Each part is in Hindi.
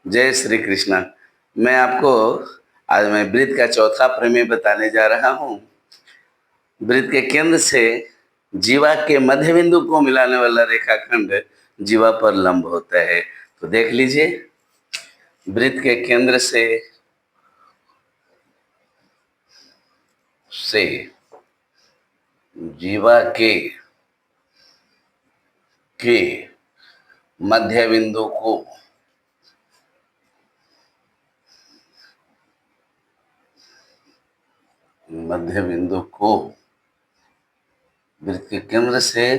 जय श्री कृष्ण। मैं आपको आज मैं वृत्त का चौथा प्रमेय बताने जा रहा हूँ। वृत्त के केंद्र से जीवा के मध्य बिंदु को मिलाने वाला रेखाखंड जीवा पर लंब होता है। तो देख लीजिए, वृत्त के केंद्र से जीवा के मध्य बिंदु को वृत्त के केंद्र से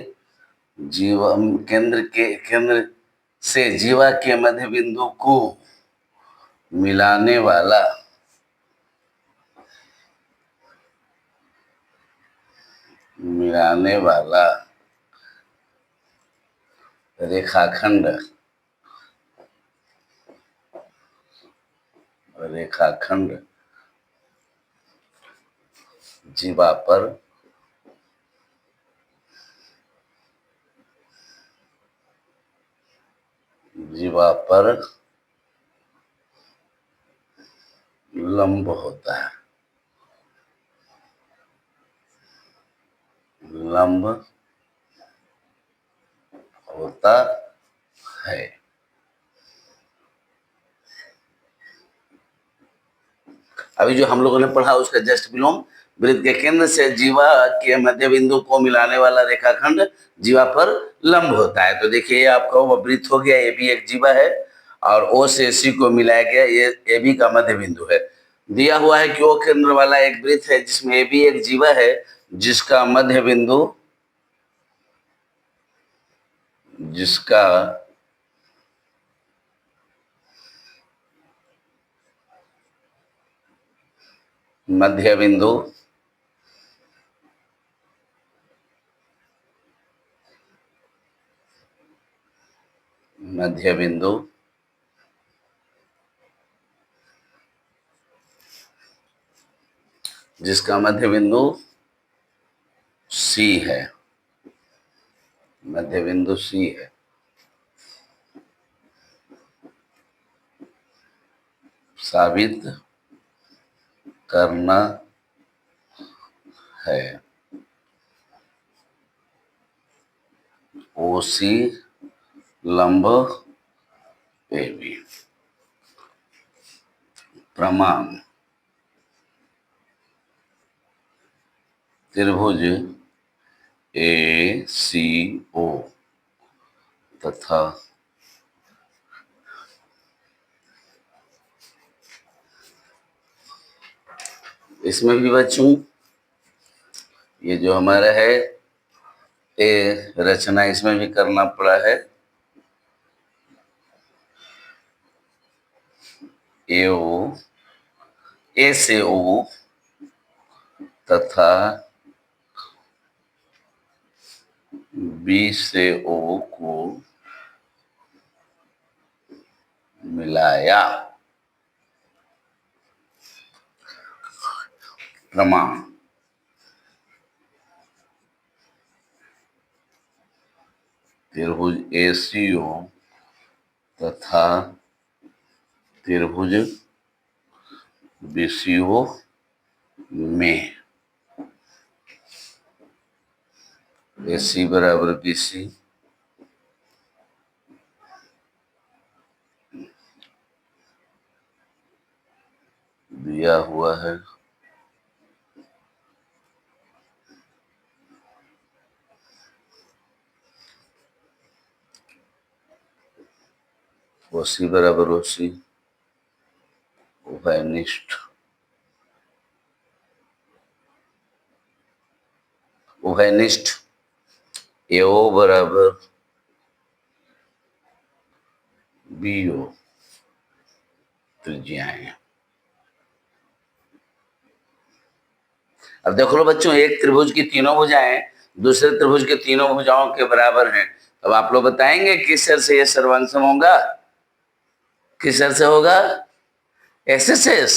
जीवा के मध्य बिंदु को मिलाने वाला रेखाखंड जीवा पर लंब होता है। अभी जो हम लोगों ने पढ़ा उसका जस्ट विलोम, वृत्त के केंद्र से जीवा के मध्य बिंदु को मिलाने वाला रेखाखंड जीवा पर लंब होता है। तो देखिए, ये आपका वो वृत्त हो गया, ये भी एक जीवा है और ओ से सी को मिलाया गया, ये ए बी का मध्य बिंदु है। दिया हुआ है कि ओ केंद्र वाला एक वृत्त है जिसमें ए बी एक जीवा है जिसका मध्य बिंदु जिसका मध्य बिंदु सी है। साबित करना है। ओसी लंब ए बी। प्रमाण त्रिभुज ए सी ओ तथा इसमें भी बच्चों ये जो हमारा है ए रचना, इसमें भी करना पड़ा है। ए से ओ तथा बी से ओ को मिलाया। प्रमाण त्रिभुज एसीओ तथा त्रिभुज बीसीओ में AC बराबर BC दिया हुआ है। OC बराबर OC उभयनिष्ठ AO बराबर BO त्रिज्याएं। अब देखो लो बच्चों, एक त्रिभुज की तीनों भुजाएं दूसरे त्रिभुज के तीनों भुजाओं के बराबर हैं। अब आप लोग बताएंगे किस शर से ये सर्वांग सम होगा, किस शर से होगा? SSS।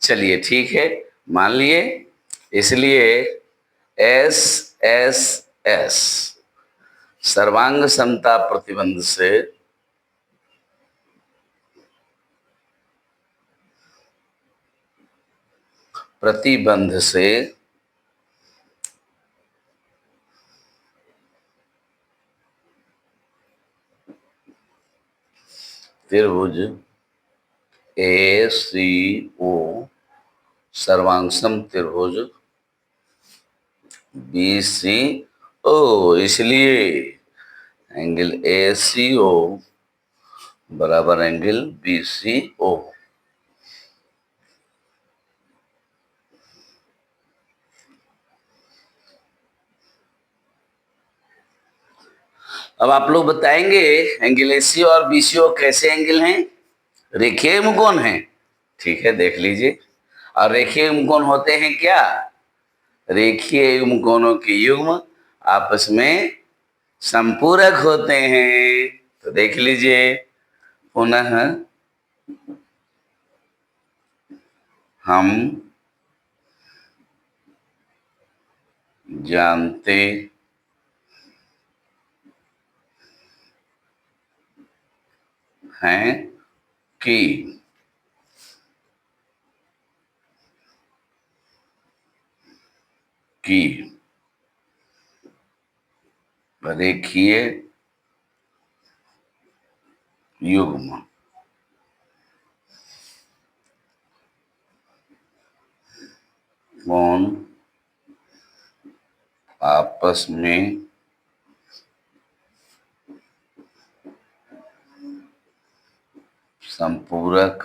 चलिए ठीक है, मान लिए। इसलिए SSS सर्वांग समता प्रतिबंध से प्रतिबंध से त्रिभुज ACO सर्वांगसम त्रिभुज BCO, इसलिए एंगल ACO बराबर एंगल BCO। अब आप लोग बताएंगे एंगल ACO और BCO कैसे एंगल हैं? रेखीय युग्मकोण हैं, ठीक है, देख लीजिए। और रेखीय युग्मकोण होते हैं क्या? रेखीय युग्मकोणों के युग्म आपस में संपूरक होते हैं। तो देख लीजिए पुनः, हम जानते हैं कि रेखीय युग्म कोण आपस में संपूरक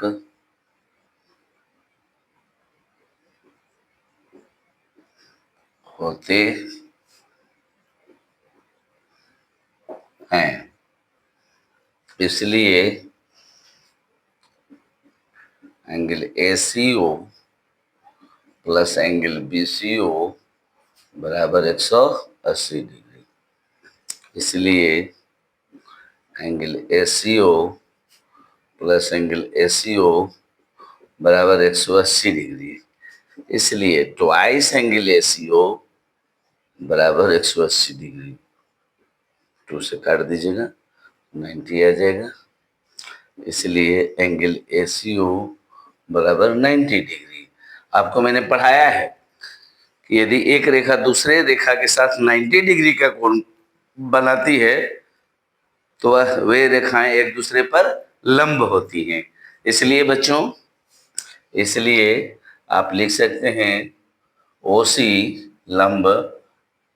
होते हैं, इसलिए angle ACO plus angle BCO बराबर 180 डिग्री। इसलिए angle ACO plus angle ACO बराबर 180 डिग्री। इसलिए ट्वाइस एंगल ACO बराबर 180 डिग्री। 2 से काट दीजिएगा, 90 आ जाएगा। इसलिए एंगल ACO बराबर 90 डिग्री। आपको मैंने पढ़ाया है कि यदि एक रेखा दूसरे रेखा के साथ 90 डिग्री का कोण बनाती है तो वह वे रेखाएं एक दूसरे पर लंब होती हैं। इसलिए बच्चों, इसलिए आप लिख सकते हैं OC लंब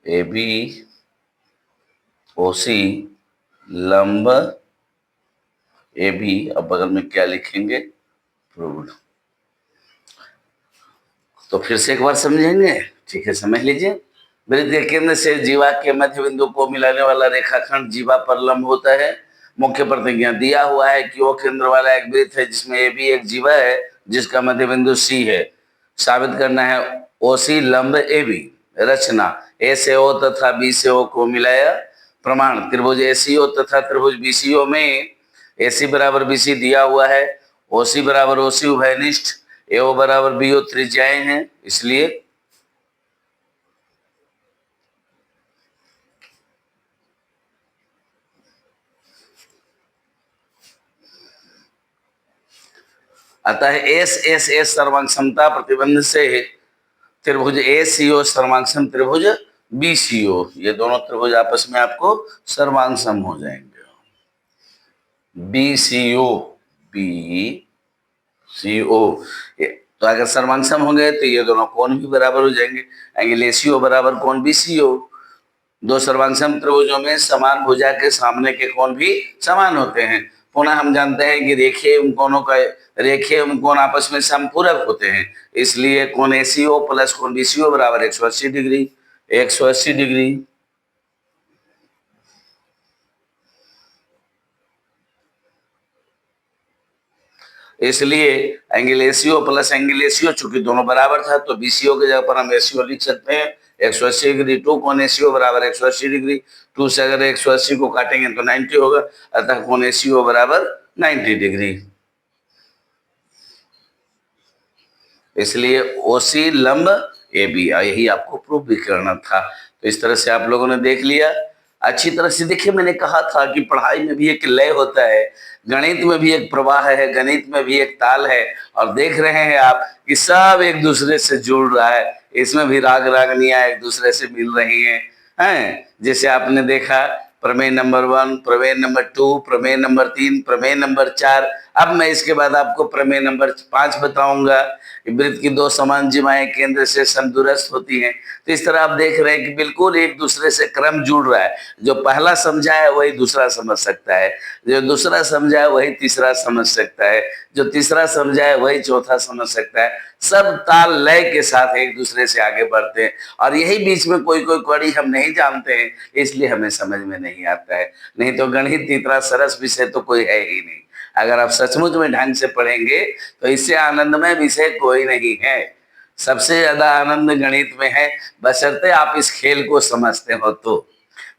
AB, OC लंब AB, अब बगल में क्या लिखेंगे? प्रूव्ड। तो फिर से एक बार समझेंगे, ठीक है, समझ लीजिए। वृत्त के केंद्र से जीवा के मध्य बिंदु को मिलाने वाला रेखाखंड जीवा पर लंब होता है। मुख्य प्रतिज्ञा दिया हुआ है कि वो केंद्र वाला एक वृत्त है जिसमें AB एक जीवा है जिसका मध्य बिंदु C है। साबित करना है OC लंब AB। रचना, A से O तथा B से O को मिलाया। प्रमाण, त्रिभुज ACO तथा त्रिभुज BCO में AC बराबर BC दिया हुआ है, OC बराबर OC उभयनिष्ठ, AO बराबर BO त्रिज्याएं हैं, इसलिए अतः S सर्वांग समता प्रतिबंध से त्रिभुज ACO सर्वांगसम त्रिभुज BCO, ये दोनों त्रिभुज आपस में आपको सर्वांगसम हो जाएंगे। BCO तो अगर सर्वांगसम होंगे तो ये दोनों कोण भी बराबर हो जाएंगे। एंगल ACO बराबर कोण BCO। दो सर्वांगसम त्रिभुजों में समान भुजा के सामने के कोण भी समान होते हैं। पुनः हम जानते हैं कि रेखीय कोण आपस में संपूरक होते हैं, इसलिए कोण ACO प्लस कोण BCO बराबर 180 डिग्री। 180 डिग्री। इसलिए angle ACO plus angle ACO चूंकि दोनों बराबर था तो BCO की जगह पर हम ACO लिख सकते हैं 180 डिग्री। 2 कोण ACO बराबर 180 डिग्री। 2 से अगर 180 को काटेंगे तो 90 होगा, अतः कोण ACO बराबर 90 डिग्री। इसलिए OC लंब AB, यही आपको प्रूव भी करना था। तो इस तरह से आप लोगों ने देख लिया। अच्छी तरह से देखिए, मैंने कहा था कि पढ़ाई में भी एक लय होता है। गणित में भी एक प्रवाह है, गणित में भी एक ताल है, और देख रहे हैं आप कि सब एक दूसरे से जुड़ रहा है। इसमें भी राग रागनियां एक दूसरे से मिल रही हैं। जैसे आपने देखा प्रमेय नंबर 1, प्रमेय नंबर 2, प्रमेय नंबर 3, प्रमेय नंबर 4। अब मैं इसके बाद आपको प्रमेय नंबर 5 बताऊंगा। वृत्त की 2 समान जिमाएं केंद्र से समदूरस्थ होती हैं। तो इस तरह आप देख रहे हैं कि बिल्कुल एक दूसरे से क्रम जुड़ रहा है। जो पहला समझा है वही दूसरा समझ सकता है, जो दूसरा समझा है वही तीसरा समझ सकता है, जो तीसरा समझा है वही चौथा समझ सकता है। सब ताल लय के साथ एक दूसरे से आगे बढ़ते हैं, और यही बीच में कोई कोई कड़ी हम नहीं जानते हैं, इसलिए हमें समझ में नहीं आता है। नहीं तो गणित इतना सरस विषय तो कोई है ही नहीं। अगर आप सचमुच में ढंग से पढ़ेंगे तो इससे आनंदमय विषय कोई नहीं है। सबसे ज्यादा आनंद गणित में है, बशर्ते आप इस खेल को समझते हो तो।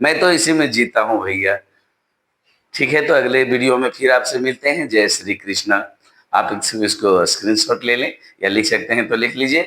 मैं तो इसी में जीता हूँ भैया। ठीक है, तो अगले वीडियो में फिर आपसे मिलते हैं। जय श्री कृष्णा। आप इसको स्क्रीनशॉट ले लें या लिख सकते हैं तो लिख लीजिए।